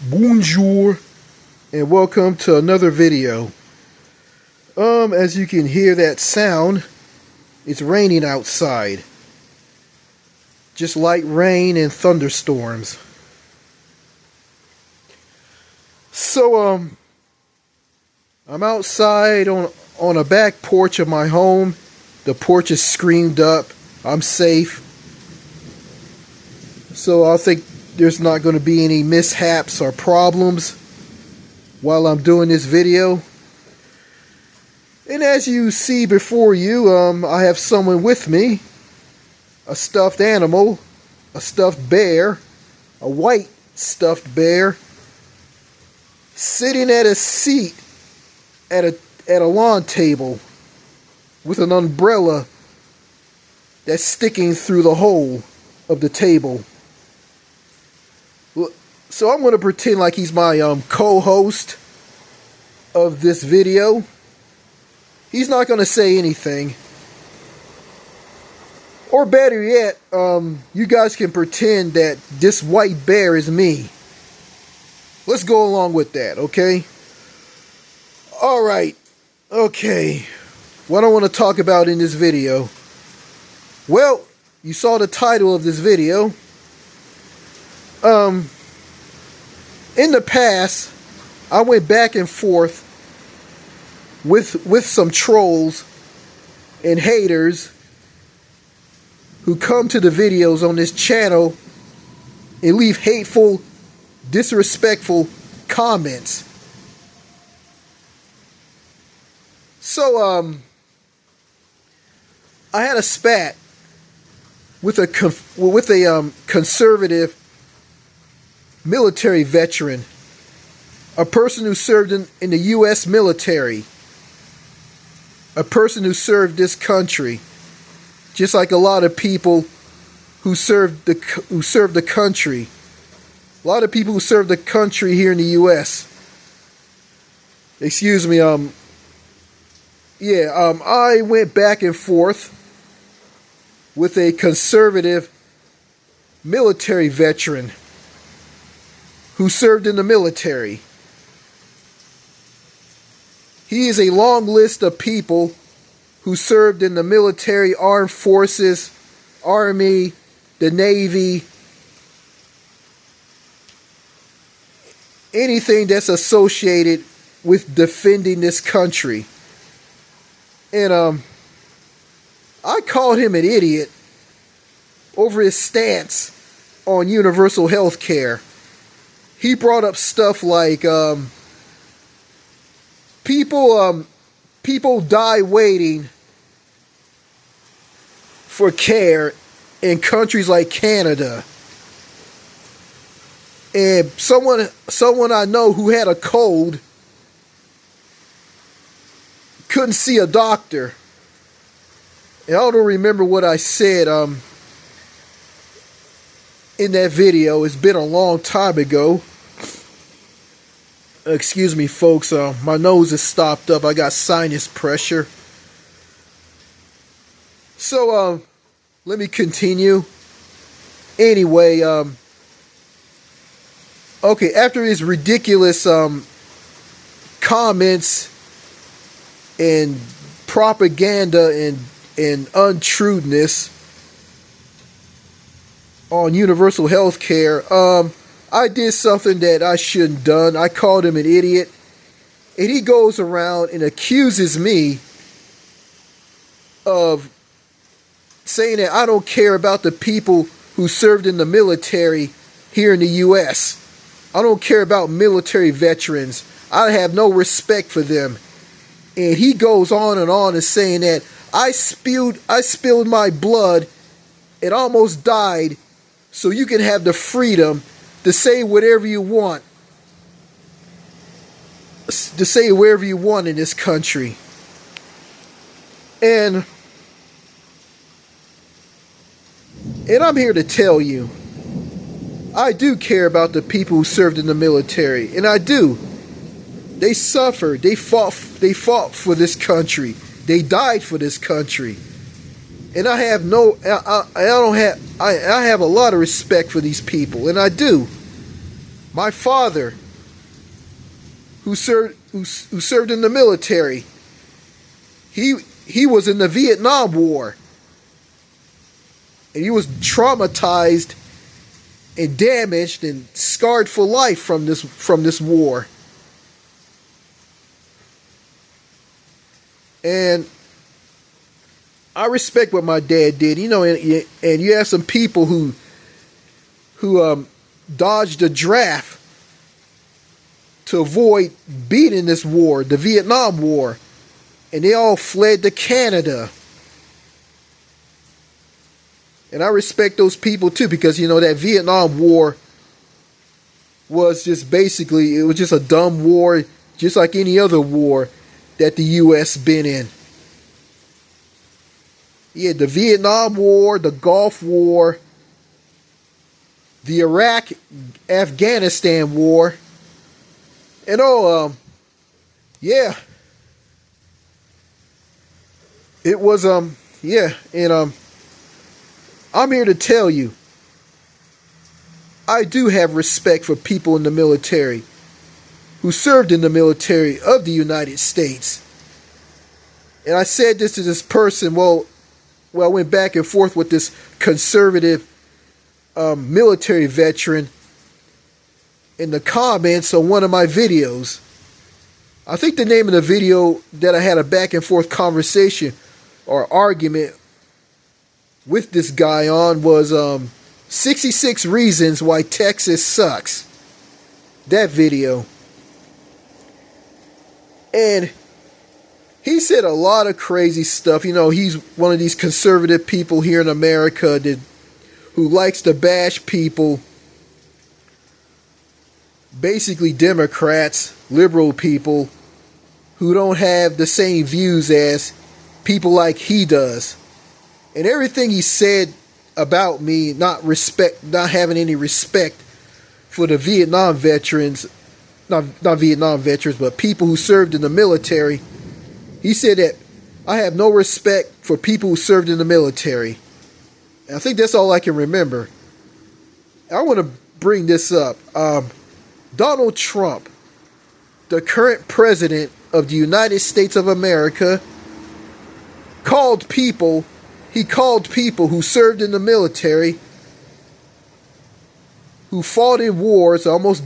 Bonjour and welcome to another video. As you can hear that sound, it's raining outside. Just light rain and thunderstorms. So I'm outside on a back porch of my home. The porch is screened up. I'm safe. So I think there's not going to be any mishaps or problems while I'm doing this video. And as you see before you, I have someone with me. A stuffed animal, a stuffed bear, a white stuffed bear, sitting at a seat at a lawn table with an umbrella that's sticking through the hole of the table. So I'm going to pretend like he's my co-host of this video. He's not going to say anything. Or better yet, you guys can pretend that this white bear is me. Let's go along with that, okay? Alright, okay. What I want to talk about in this video. Well, you saw the title of this video. In the past, I went back and forth with some trolls and haters who come to the videos on this channel and leave hateful, disrespectful comments. So, I had a spat with a conservative military veteran, a person who served in the U.S. military, a person who served this country, just like a lot of people who served the country. A lot of people who served the country here in the U.S. Excuse me. I went back and forth with a conservative military veteran who served in the military. He is a long list of people who served in the military, armed forces, army, the Navy, anything that's associated with defending this country. And I called him an idiot over his stance on universal health care. He brought up stuff like people die waiting for care in countries like Canada. And someone I know who had a cold couldn't see a doctor. And I don't remember what I said in that video. It's been a long time ago. Excuse me, folks. My nose is stopped up. I got sinus pressure. So, let me continue. Anyway, okay, after his ridiculous comments and propaganda and untruthness on universal health care, I did something that I shouldn't have done. I called him an idiot. And he goes around and accuses me of saying that I don't care about the people who served in the military here in the U.S. I don't care about military veterans. I have no respect for them. And he goes on and saying that I spilled my blood and almost died so you can have the freedom to say whatever you want. To say wherever you want in this country. And I'm here to tell you, I do care about the people who served in the military. And I do. They suffered. They fought for this country. They died for this country. And I have I have a lot of respect for these people, and I do. My father, who served in the military, he was in the Vietnam War, and he was traumatized and damaged and scarred for life from this war. And I respect what my dad did, you know. And you have some people who dodged a draft to avoid being in this war, the Vietnam War, and they all fled to Canada. And I respect those people too, because you know that Vietnam War was just basically, it was just a dumb war, just like any other war that the U.S. been in. You had the Vietnam War, the Gulf War, the Iraq-Afghanistan War, and yeah, it was yeah, and I'm here to tell you, I do have respect for people in the military who served in the military of the United States. And I said this to this person, well, I went back and forth with this conservative military veteran in the comments on one of my videos. I think the name of the video that I had a back and forth conversation or argument with this guy on was 66 Reasons Why Texas Sucks. That video. And he said a lot of crazy stuff. You know, he's one of these conservative people here in America who likes to bash people, basically Democrats, liberal people, who don't have the same views as people like he does. And everything he said about me, not having any respect for the Vietnam veterans, not Vietnam veterans, but people who served in the military. He said that I have no respect for people who served in the military. And I think that's all I can remember. I want to bring this up. Donald Trump, the current president of the United States of America, called people who served in the military, who fought in wars, almost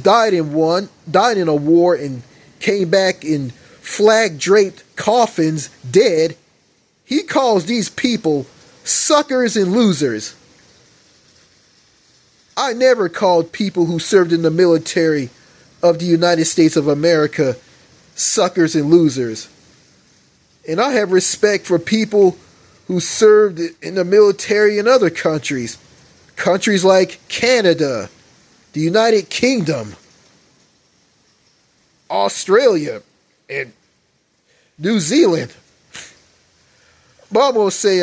died in a war and came back in flag-draped coffins dead. He calls these people suckers and losers. I never called people who served in the military of the United States of America suckers and losers. And I have respect for people who served in the military in other countries. Countries like Canada, the United Kingdom, Australia, and New Zealand. But I'm going to say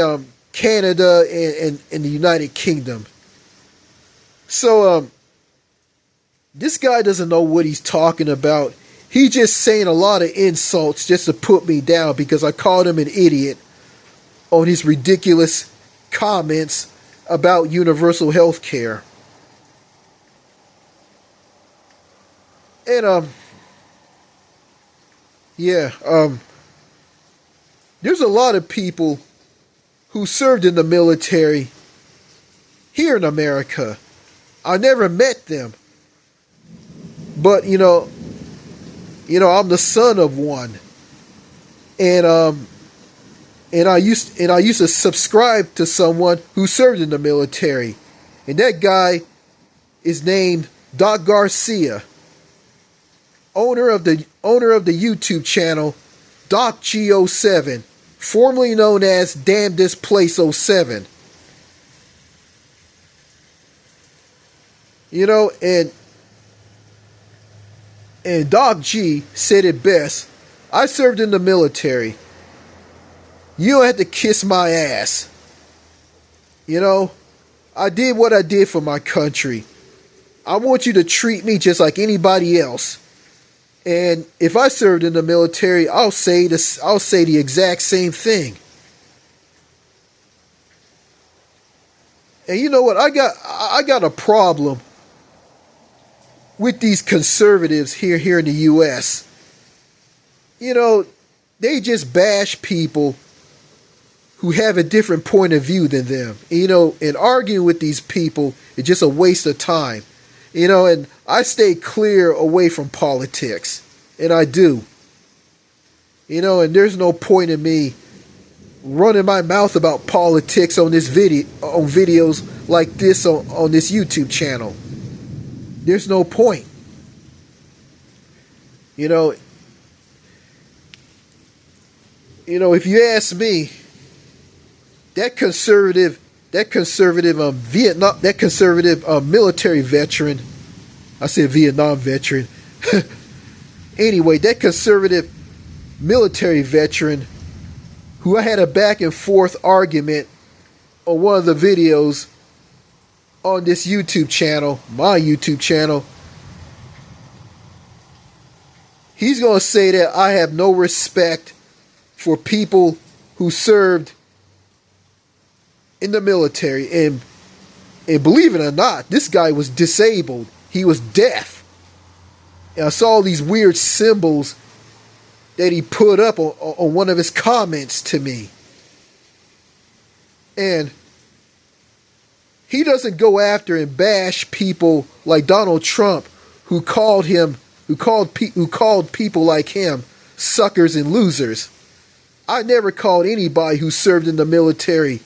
Canada and the United Kingdom. So this guy doesn't know what he's talking about. He's just saying a lot of insults just to put me down because I called him an idiot on his ridiculous comments about universal health care. And there's a lot of people who served in the military here in America. I never met them. But you know, I'm the son of one. And I used to subscribe to someone who served in the military. And that guy is named Doc Garcia, owner of the YouTube channel Doc G07, formerly known as Damn This Place 07. You know, and Doc G said it best. I served in the military. You don't have to kiss my ass. You know, I did what I did for my country. I want you to treat me just like anybody else. And if I served in the military, I'll say the exact same thing. And you know what? I got a problem with these conservatives here in the US. You know, they just bash people who have a different point of view than them. You know, and arguing with these people is just a waste of time. You know, and I stay clear away from politics. And I do. You know, and there's no point in me running my mouth about politics on this videos like this on this YouTube channel. There's no point. You know, if you ask me, that conservative military veteran, I said Vietnam veteran. Anyway, that conservative military veteran who I had a back and forth argument on one of the videos on this YouTube channel, my YouTube channel, he's going to say that I have no respect for people who served in the military. And believe it or not, this guy was disabled. He was deaf. And I saw these weird symbols that he put up on one of his comments to me. And he doesn't go after and bash people like Donald Trump, who called people like him suckers and losers. I never called anybody who served in the military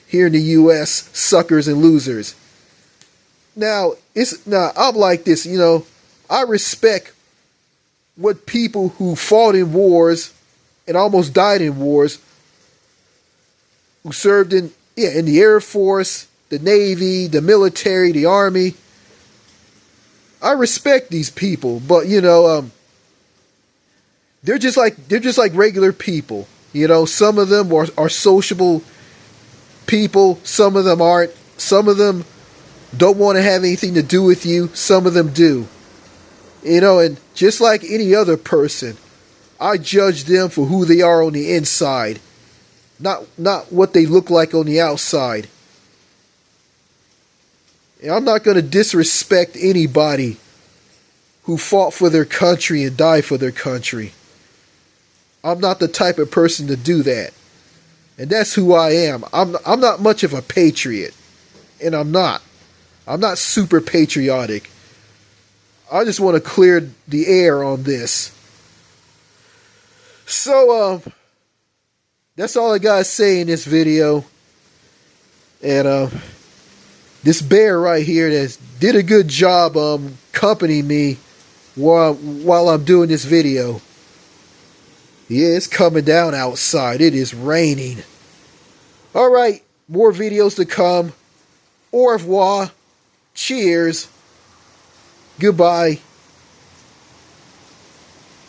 here in the US suckers and losers. Now I'm like this, you know, I respect what people who fought in wars and almost died in wars, who served in the Air Force, the Navy, the military, the Army. I respect these people, but you know, they're just like regular people. You know, some of them are sociable people, some of them aren't. Some of them don't want to have anything to do with you, some of them do. You know, and just like any other person, I judge them for who they are on the inside, not what they look like on the outside. And I'm not going to disrespect anybody who fought for their country and died for their country. I'm not the type of person to do that. And that's who I am. I'm not much of a patriot. And I'm not super patriotic. I just want to clear the air on this. So, that's all I gotta say in this video. And, this bear right here that did a good job, accompanying me while I'm doing this video. Yeah, it's coming down outside. It is raining. Alright, more videos to come. Au revoir. Cheers. Goodbye.